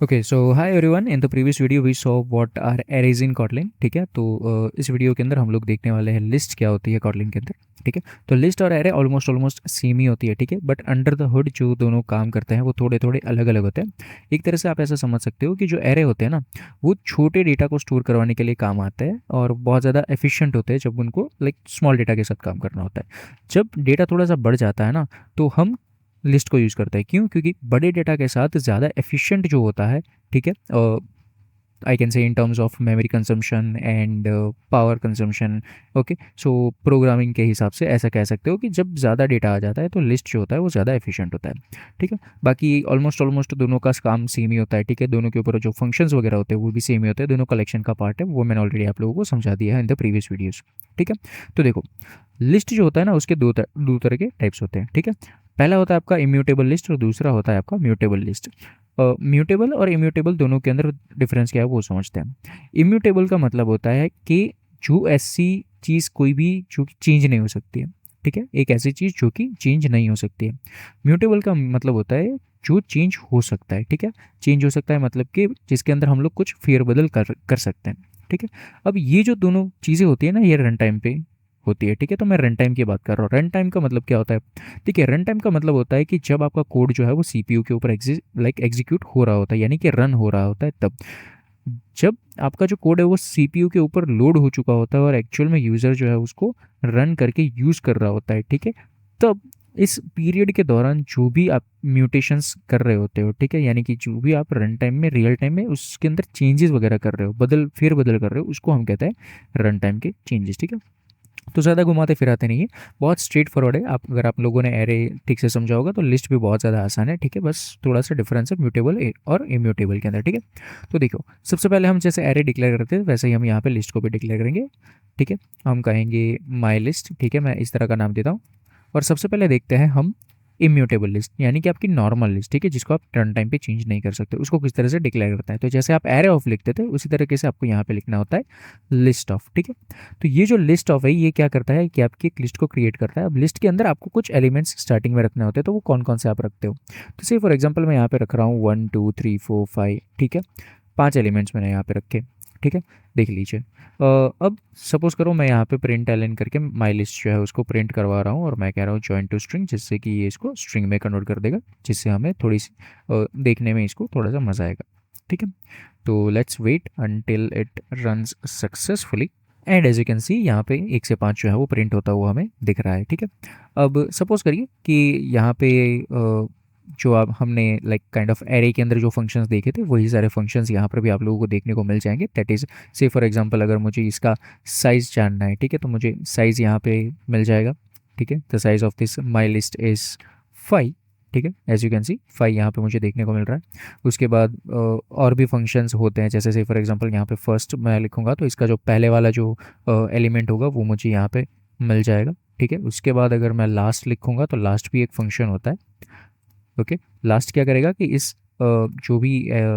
Okay so hi everyone, in the previous video we saw what are arrays in Kotlin. ठीक है, तो इस video के अंदर हम लोग देखने वाले हैं लिस्ट क्या होती है कॉटलिन के अंदर। ठीक है, तो लिस्ट और एरे ऑलमोस्ट सेम ही होती है। ठीक है, बट अंडर द हुड जो दोनों काम करते हैं वो थोड़े थोड़े अलग अलग होते हैं। एक तरह से आप ऐसा समझ सकते हो कि जो एरे होते हैं ना, वो छोटे डेटा को स्टोर करवाने के लिए काम आते हैं और बहुत ज़्यादा एफिशिएंट होते हैं जब उनको लाइक स्मॉल डेटा के साथ काम करना होता है। जब डेटा थोड़ा सा बढ़ जाता है ना, तो हम लिस्ट को यूज़ करते हैं। क्यों? क्योंकि बड़े डेटा के साथ ज़्यादा एफिशिएंट जो होता है, ठीक है, I can say in terms of memory consumption and power consumption. Okay, so programming के हिसाब से ऐसा कह सकते हो कि जब ज़्यादा डेटा आ जाता है तो लिस्ट जो होता है वो ज़्यादा एफिशिएंट होता है। ठीक है, बाकी ऑलमोस्ट दोनों का काम सेम ही होता है। ठीक है, दोनों के ऊपर जो फंक्शंस वगैरह होते हैं वो भी सेम ही होते हैं, दोनों कलेक्शन का पार्ट है। वो मैंने ऑलरेडी आप लोगों को समझा दिया है इन द प्रीवियस वीडियोज़। ठीक है, तो देखो, लिस्ट जो होता है ना, उसके दो तरह के टाइप्स होते हैं। ठीक है, पहला होता है आपका इम्यूटेबल लिस्ट और दूसरा होता है आपका म्यूटेबल लिस्ट। म्यूटेबल और इम्यूटेबल दोनों के अंदर डिफरेंस क्या है वो समझते हैं। इम्यूटेबल का मतलब होता है कि जो ऐसी चीज़ कोई भी जो कि चेंज नहीं हो सकती है। ठीक है, एक ऐसी चीज़ जो कि चेंज नहीं हो सकती है। म्यूटेबल का मतलब होता है जो चेंज हो सकता है। ठीक है, चेंज हो सकता है मतलब कि जिसके अंदर हम लोग कुछ फेरबदल कर कर सकते हैं। ठीक है, अब ये जो दोनों चीज़ें होती है ना, ये रन टाइम पे होती है। ठीक है, तो मैं रन टाइम की बात कर रहा हूँ। रन टाइम का मतलब क्या होता है? ठीक है, रन टाइम का मतलब होता है कि जब आपका कोड जो है वो सीपीयू के ऊपर एग्जीक्यूट हो रहा होता है, यानी कि रन हो रहा होता है। तब जब आपका जो कोड है वो सीपीयू के ऊपर लोड हो चुका होता है और एक्चुअल में यूज़र जो है उसको रन करके यूज़ कर रहा होता है। ठीक है, तब इस पीरियड के दौरान जो भी आप म्यूटेशंस कर रहे होते हो, ठीक है, यानी कि जो भी आप रन टाइम में रियल टाइम में उसके अंदर चेंजेस वगैरह कर रहे हो, फेर बदल कर रहे हो, उसको हम कहते हैं रन टाइम के चेंजेस। ठीक है, तो ज़्यादा घुमाते फिराते नहीं है, बहुत स्ट्रेट फॉरवर्ड है। आप अगर आप लोगों ने एरे ठीक से समझा होगा तो लिस्ट भी बहुत ज़्यादा आसान है। ठीक है, बस थोड़ा सा डिफरेंस है म्यूटेबल और इम्यूटेबल के अंदर। ठीक है, तो देखो, सबसे पहले हम जैसे एरे डिक्लेयर करते हैं वैसे ही हम यहाँ पे लिस्ट को भी डिक्लेयर करेंगे। ठीक है, हम कहेंगे माई लिस्ट। ठीक है, मैं इस तरह का नाम देता हूँ। और सबसे पहले देखते हैं हम इम्यूटेबल लिस्ट, यानी कि आपकी नॉर्मल लिस्ट। ठीक है, जिसको आप रन टाइम पे चेंज नहीं कर सकते, उसको किस तरह से डिक्लेयर करता है। तो जैसे आप एरे ऑफ लिखते थे उसी तरीके से आपको यहाँ पे लिखना होता है लिस्ट ऑफ। ठीक है, तो ये जो लिस्ट ऑफ है ये क्या करता है कि आपकी एक लिस्ट को क्रिएट करता है। अब लिस्ट के अंदर आपको कुछ एलिमेंट्स स्टार्टिंग में रखने होते हैं, तो वो कौन कौन से आप रखते हो? तो से फॉर एग्जाम्पल मैं यहाँ पे रख रहा हूँ 1 2 3 4 5। ठीक है, 5 एलिमेंट्स मैंने यहाँ पे रखे। ठीक है, देख लीजिए। अब सपोज करो मैं यहाँ पे प्रिंट एलन करके माई लिस्ट जो है उसको प्रिंट करवा रहा हूँ और मैं कह रहा हूँ जॉइन टू स्ट्रिंग, जिससे कि ये इसको स्ट्रिंग में कन्वर्ट कर देगा, जिससे हमें थोड़ी सी देखने में इसको थोड़ा सा मज़ा आएगा। ठीक है, तो let's wait until it runs successfully. And as you can see यहाँ पे 1 से 5 जो है वो प्रिंट होता हुआ हमें दिख रहा है। ठीक है, अब सपोज करिए कि यहाँ पे जो अब हमने लाइक काइंड ऑफ एरे के अंदर जो फंक्शंस देखे थे वही सारे फंक्शंस यहाँ पर भी आप लोगों को देखने को मिल जाएंगे। दैट इज़ से फॉर एग्जांपल अगर मुझे इसका साइज़ जानना है, ठीक है, तो मुझे साइज़ यहाँ पे मिल जाएगा। ठीक है, the size of this my list is 5। ठीक है, एज यू कैन सी 5 यहाँ पे मुझे देखने को मिल रहा है। उसके बाद और भी फंक्शंस होते हैं, जैसे से फॉर एग्जांपल यहाँ पे फर्स्ट मैं लिखूँगा तो इसका जो पहले वाला जो एलिमेंट होगा वो मुझे यहाँ पे मिल जाएगा। ठीक है, उसके बाद अगर मैं लास्ट लिखूँगा तो लास्ट भी एक फंक्शन होता है। ओके, लास्ट क्या करेगा कि इस जो भी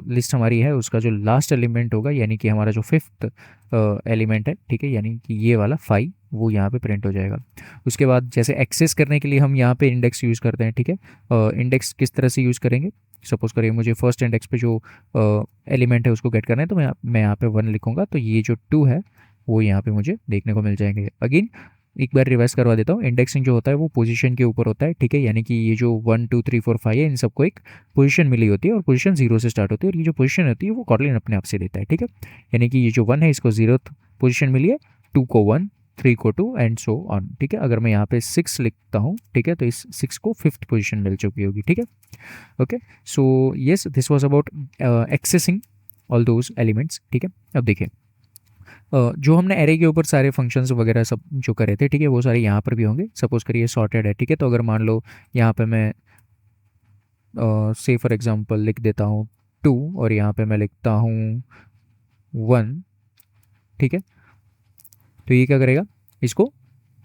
लिस्ट हमारी है उसका जो लास्ट एलिमेंट होगा, यानी कि हमारा जो फिफ्थ एलिमेंट है, ठीक है, यानी कि ये वाला 5, वो यहाँ पे प्रिंट हो जाएगा। उसके बाद जैसे एक्सेस करने के लिए हम यहाँ पे इंडेक्स यूज़ करते हैं। ठीक है, इंडेक्स किस तरह से यूज़ करेंगे? सपोज करिए मुझे फर्स्ट इंडेक्स पे जो एलिमेंट है उसको गेट करना है, तो मैं यहाँ पे 1 लिखूँगा तो ये जो 2 है वो यहाँ पे मुझे देखने को मिल जाएंगे। अगेन एक बार रिवाइज करवा देता हूँ, इंडेक्सिंग जो होता है वो पोजीशन के ऊपर होता है। ठीक है, यानी कि ये जो 1 2 3 4 5 है इन सबको एक पोजीशन मिली होती है और पोजीशन 0 से स्टार्ट होती है, और ये जो पोजीशन होती है वो कॉटलिन अपने आप से देता है। ठीक है, यानी कि ये जो 1 है इसको 0th पोजीशन मिली है, 2 को 1, 3 को 2 एंड सो ऑन। ठीक है, अगर मैं यहाँ पे 6 लिखता हूँ, ठीक है, तो इस 6 को 5th पोजीशन मिल चुकी होगी। ठीक है, okay, so yes this was about accessing all those elements. ठीक है, अब देखिए, जो हमने एरे के ऊपर सारे फंक्शंस वगैरह सब जो करे थे, ठीक है, वो सारे यहाँ पर भी होंगे। सपोज करिए सॉर्टेड है। ठीक है, तो अगर मान लो यहाँ पे मैं से फॉर एग्जांपल लिख देता हूँ 2 और यहाँ पे मैं लिखता हूँ 1। ठीक है, तो ये क्या करेगा, इसको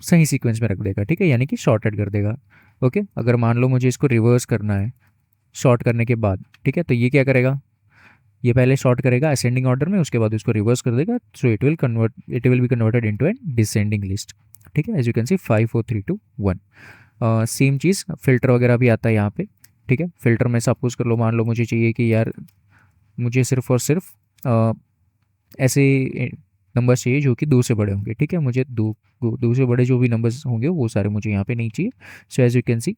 सही सीक्वेंस में रख देगा। ठीक है, यानी कि शॉर्टेड कर देगा। ओके, अगर मान लो मुझे इसको रिवर्स करना है शॉर्ट करने के बाद, ठीक है, तो ये क्या करेगा, ये पहले शॉर्ट करेगा असेंडिंग ऑर्डर में, उसके बाद उसको रिवर्स कर देगा, so it will be converted into an descending list. ठीक है, as you can see 5 4 3 2 1। Same चीज़ फिल्टर वगैरह भी आता है यहाँ पे। ठीक है, फिल्टर में सपोज कर लो, मान लो मुझे चाहिए कि यार मुझे सिर्फ और सिर्फ ऐसे नंबर्स चाहिए जो कि 2 से बड़े होंगे, ठीक है। मुझे 2 से बड़े जो भी नंबर्स होंगे वो सारे मुझे यहाँ पे नहीं चाहिए। So as you can see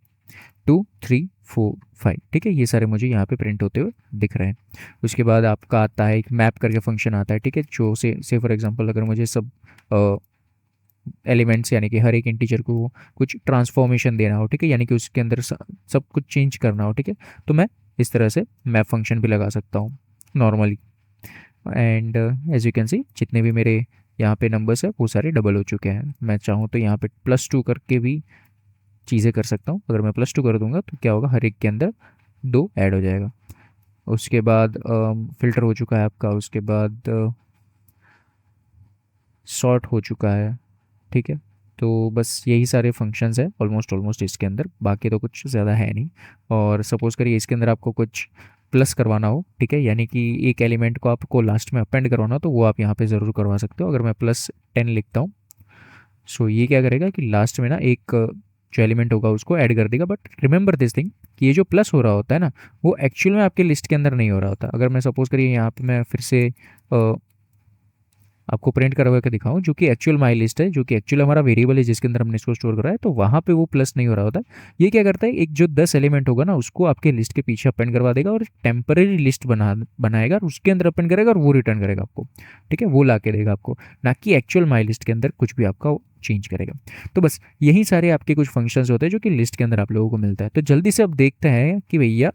2, 3, 4, 5, ठीक है, ये सारे मुझे यहाँ पे प्रिंट होते हुए दिख रहे हैं। उसके बाद आपका आता है एक मैप करके फंक्शन आता है, ठीक है, जो से फॉर एग्जांपल अगर मुझे सब एलिमेंट्स यानी कि हर एक इंटीजर को कुछ ट्रांसफॉर्मेशन देना हो, ठीक है, यानी कि उसके अंदर सब कुछ चेंज करना हो, ठीक है, तो मैं इस तरह से मैप फंक्शन भी लगा सकता हूँ normally. And as you can see जितने भी मेरे यहाँ पे नंबर्स है वो सारे डबल हो चुके हैं। मैं चाहूँ तो यहाँ पे +2 करके भी चीज़ें कर सकता हूँ। अगर मैं +2 कर दूंगा तो क्या होगा, हर एक के अंदर 2 ऐड हो जाएगा। उसके बाद फ़िल्टर हो चुका है आपका, उसके बाद सॉर्ट हो चुका है, ठीक है। तो बस यही सारे फंक्शंस है ऑलमोस्ट ऑलमोस्ट इसके अंदर, बाकी तो कुछ ज़्यादा है नहीं। और सपोज़ करिए इसके अंदर आपको कुछ प्लस करवाना हो, ठीक है, यानी कि एक एलिमेंट को आपको लास्ट में अपेंड करवाना हो तो वो आप यहाँ पे ज़रूर करवा सकते हो। अगर मैं +10 लिखता हूँ, सो ये क्या करेगा कि लास्ट में ना एक जो एलिमेंट होगा उसको ऐड कर देगा। बट रिमेंबर दिस थिंग कि ये जो प्लस हो रहा होता है ना, वो एक्चुअल में आपके लिस्ट के अंदर नहीं हो रहा होता। अगर मैं सपोज़ करिए यहाँ पे मैं फिर से आपको प्रिंट करवा के दिखाऊं, जो कि एक्चुअल माई लिस्ट है, जो कि एक्चुअल हमारा वेरिएबल है जिसके अंदर हमने इसको स्टोर करा है, तो वहाँ पे वो प्लस नहीं हो रहा होता। ये क्या करता है, एक जो 10 एलिमेंट होगा ना उसको आपके लिस्ट के पीछे अपेंड करवा देगा और टेम्पररी लिस्ट बनाएगा और उसके अंदर अपेंड करेगा और वो रिटर्न करेगा आपको, ठीक है, वो ला के देगा आपको, ना कि एक्चुअल माई लिस्ट के अंदर कुछ भी आपका चेंज करेगा। तो बस यही सारे आपके कुछ फंक्शंस होते हैं जो कि लिस्ट के अंदर आप लोगों को मिलता है। तो जल्दी से अब देखते हैं कि भैया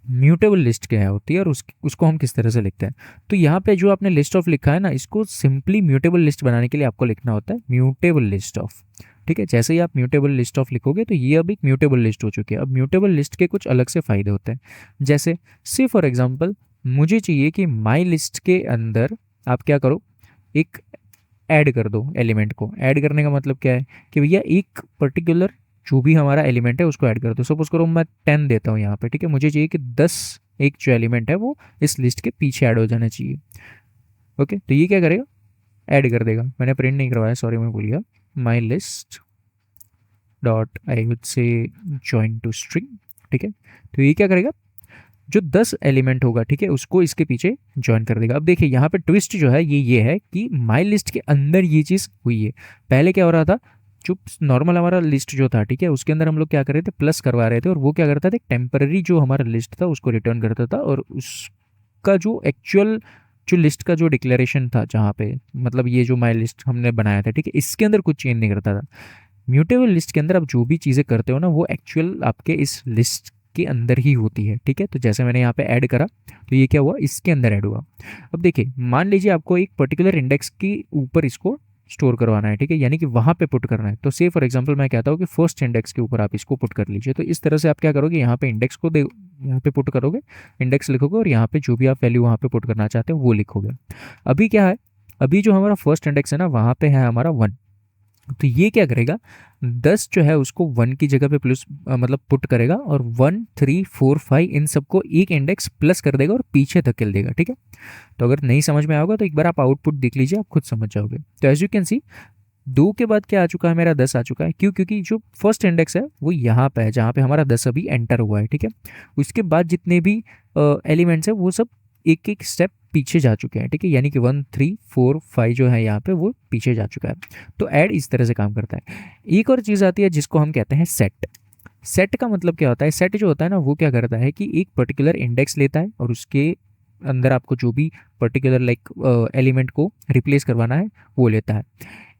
म्यूटेबल लिस्ट क्या होती है और उसको हम किस तरह से लिखते हैं। तो यहाँ पे जो आपने लिस्ट ऑफ लिखा है ना, इसको सिंपली म्यूटेबल लिस्ट बनाने के लिए आपको लिखना होता है म्यूटेबल लिस्ट ऑफ, ठीक है। जैसे ही आप म्यूटेबल लिस्ट ऑफ लिखोगे तो ये अब एक म्यूटेबल लिस्ट हो चुकी है। अब म्यूटेबल लिस्ट के कुछ अलग से फ़ायदे होते हैं, जैसे से फॉर एग्जाम्पल मुझे चाहिए कि माई लिस्ट के अंदर आप क्या करो, एक ऐड कर दो एलिमेंट को। ऐड करने का मतलब क्या है कि भैया एक पर्टिकुलर जो भी हमारा एलिमेंट है उसको ऐड कर दो। सपोज करो मैं 10 देता हूँ यहाँ पे, ठीक है, मुझे चाहिए कि 10 एक जो एलिमेंट है वो इस लिस्ट के पीछे ऐड हो जाना चाहिए। ओके, तो ये क्या करेगा, ऐड कर देगा। मैंने प्रिंट नहीं करवाया, सॉरी, मैं भूल गया। My list dot I would say join to string, ठीक है, तो ये क्या करेगा, जो 10 एलिमेंट होगा, ठीक है, उसको इसके पीछे ज्वाइन कर देगा। अब देखिए यहाँ पे ट्विस्ट जो है ये है कि माई लिस्ट के अंदर ये चीज़ हुई है। पहले क्या हो रहा था, जो नॉर्मल हमारा लिस्ट जो था, ठीक है, उसके अंदर हम लोग क्या कर रहे थे, प्लस करवा रहे थे और वो क्या करता था, टेम्पररी जो हमारा लिस्ट था उसको रिटर्न करता था और उसका जो एक्चुअल जो लिस्ट का जो डिक्लेरेशन था, जहाँ पे मतलब ये जो माई लिस्ट हमने बनाया था, ठीक है, इसके अंदर कुछ चेंज नहीं करता था। म्यूटेबल लिस्ट के अंदर आप जो भी चीज़ें करते हो ना वो एक्चुअल आपके इस लिस्ट के अंदर ही होती है, ठीक है। तो जैसे मैंने यहाँ पे ऐड करा तो ये क्या हुआ, इसके अंदर ऐड हुआ। अब देखिए मान लीजिए आपको एक पर्टिकुलर इंडेक्स के ऊपर इसको स्टोर करवाना है, ठीक है, यानी कि वहाँ पे पुट करना है। तो से फॉर एग्जांपल मैं कहता हूँ कि फर्स्ट इंडेक्स के ऊपर आप इसको पुट कर लीजिए। तो इस तरह से आप क्या करोगे, यहाँ पे इंडेक्स को यहाँ पे पुट करोगे, इंडेक्स लिखोगे और यहाँ पे जो भी आप वैल्यू वहाँ पे पुट करना चाहते हो वो लिखोगे। अभी क्या है, अभी जो हमारा फर्स्ट इंडेक्स है ना वहाँ पे है हमारा 1। तो ये क्या करेगा, 10 जो है उसको 1 की जगह पे प्लस मतलब पुट करेगा और 1, 3, 4, 5 इन सबको एक इंडेक्स प्लस कर देगा और पीछे धकेल देगा, ठीक है। तो अगर नहीं समझ में आओगे तो एक बार आप आउटपुट देख लीजिए, आप खुद समझ जाओगे। तो एज यू कैन सी 2 के बाद क्या आ चुका है, मेरा 10 आ चुका है। क्यों, क्योंकि जो फर्स्ट इंडेक्स है वो यहाँ पे है जहाँ पे हमारा 10 अभी एंटर हुआ है, ठीक है। उसके बाद जितने भी एलिमेंट्स है वो सब एक एक स्टेप पीछे जा चुके हैं, ठीक है, यानी कि 1, 3, 4, 5 जो है यहाँ पे वो पीछे जा चुका है। तो ऐड इस तरह से काम करता है। एक और चीज़ आती है जिसको हम कहते हैं सेट। सेट का मतलब क्या होता है, सेट जो होता है ना वो क्या करता है कि एक पर्टिकुलर इंडेक्स लेता है और उसके अंदर आपको जो भी पर्टिकुलर लाइक एलिमेंट को रिप्लेस करवाना है वो लेता है।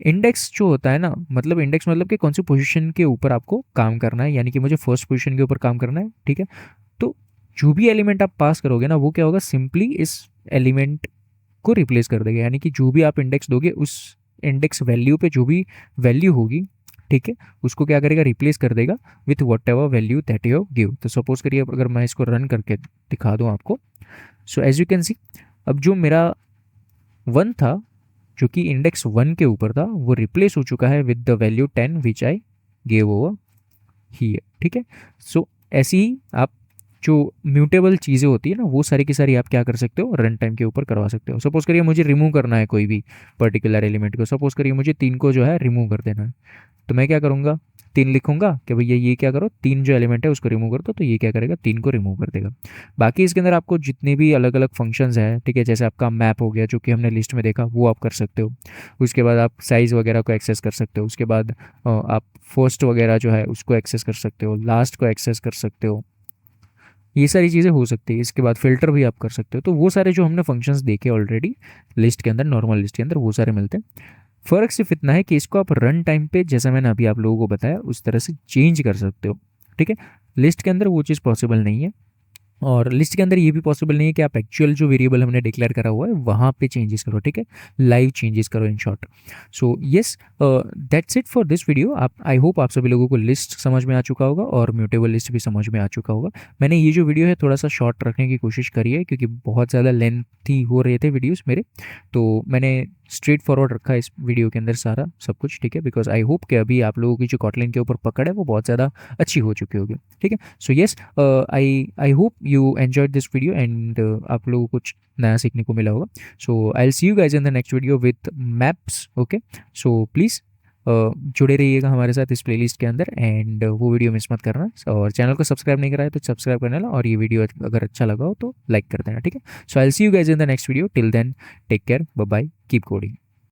इंडेक्स जो होता है ना, मतलब इंडेक्स मतलब कि कौन सी पोजीशन के ऊपर आपको काम करना है, यानी कि मुझे फर्स्ट पोजीशन के ऊपर काम करना है, ठीक है। तो जो भी एलिमेंट आप पास करोगे ना वो क्या होगा, सिंपली इस एलिमेंट को रिप्लेस कर देगा, यानी कि जो भी आप इंडेक्स दोगे उस इंडेक्स वैल्यू पे जो भी वैल्यू होगी, ठीक है, उसको क्या करेगा, रिप्लेस कर देगा with whatever value that you give. तो सपोज करिए अगर मैं इसको रन करके दिखा दूँ आपको, so as you can see अब जो मेरा 1 था जो कि इंडेक्स 1 के ऊपर था वो रिप्लेस हो चुका है with the value 10 which I gave over here, ठीक है। सो ऐसी ही आप जो म्यूटेबल चीज़ें होती है ना वो सारी की सारी आप क्या कर सकते हो, रन टाइम के ऊपर करवा सकते हो। सपोज करिए मुझे रिमूव करना है कोई भी पर्टिकुलर एलिमेंट को, सपोज करिए मुझे 3 को जो है रिमूव कर देना है, तो मैं क्या करूँगा, 3 लिखूंगा कि भैया ये क्या करो, 3 जो एलिमेंट है उसको रिमूव कर दो, तो ये क्या करेगा, 3 को रिमूव कर देगा। बाकी इसके अंदर आपको जितने भी अलग अलग फंक्शंस हैं, ठीक है, जैसे आपका मैप हो गया जो कि हमने लिस्ट में देखा, वो आप कर सकते हो। उसके बाद आप साइज़ वगैरह को एक्सेस कर सकते हो। उसके बाद आप फर्स्ट वगैरह जो है उसको एक्सेस कर सकते हो, लास्ट को एक्सेस कर सकते हो। ये सारी चीज़ें हो सकती है। इसके बाद फ़िल्टर भी आप कर सकते हो। तो वो सारे जो हमने फंक्शंस देखे ऑलरेडी लिस्ट के अंदर, नॉर्मल लिस्ट के अंदर, वो सारे मिलते हैं। फ़र्क सिर्फ इतना है कि इसको आप रन टाइम पे, जैसा मैंने अभी आप लोगों को बताया, उस तरह से चेंज कर सकते हो। ठीक है, लिस्ट के अंदर वो चीज़ पॉसिबल नहीं है। और लिस्ट के अंदर ये भी पॉसिबल नहीं है कि आप एक्चुअल जो वेरिएबल हमने डिक्लेयर करा हुआ है वहाँ पे चेंजेस करो। ठीक है, लाइव चेंजेस करो in short. So yes, that's it for this video. आप, आई होप आप सभी लोगों को लिस्ट समझ में आ चुका होगा और म्यूटेबल लिस्ट भी समझ में आ चुका होगा। मैंने ये जो वीडियो है थोड़ा सा शॉर्ट रखने की कोशिश करी है क्योंकि बहुत ज़्यादा लेंथी हो रहे थे वीडियोज़ मेरे, तो मैंने स्ट्रेट फॉरवर्ड रखा है इस वीडियो के अंदर सारा सब कुछ। ठीक है, बिकॉज आई होप कि अभी आप लोगों की जो कॉटलिन के ऊपर पकड़ है वो बहुत ज़्यादा अच्छी हो चुकी होगी। ठीक है, so yes, I hope you enjoyed this video and आप लोगों को कुछ नया सीखने को मिला होगा। So I will see you guys in the next video with maps. Okay, so please जुड़े रहिएगा हमारे साथ इस प्लेलिस्ट के अंदर एंड वो वीडियो मिस मत करना। और चैनल को सब्सक्राइब नहीं करा है तो सब्सक्राइब करने ला, और ये वीडियो अगर अच्छा लगा हो तो लाइक कर देना। ठीक है, so I will see you guys in the next video. Till then take care, bye bye, keep coding.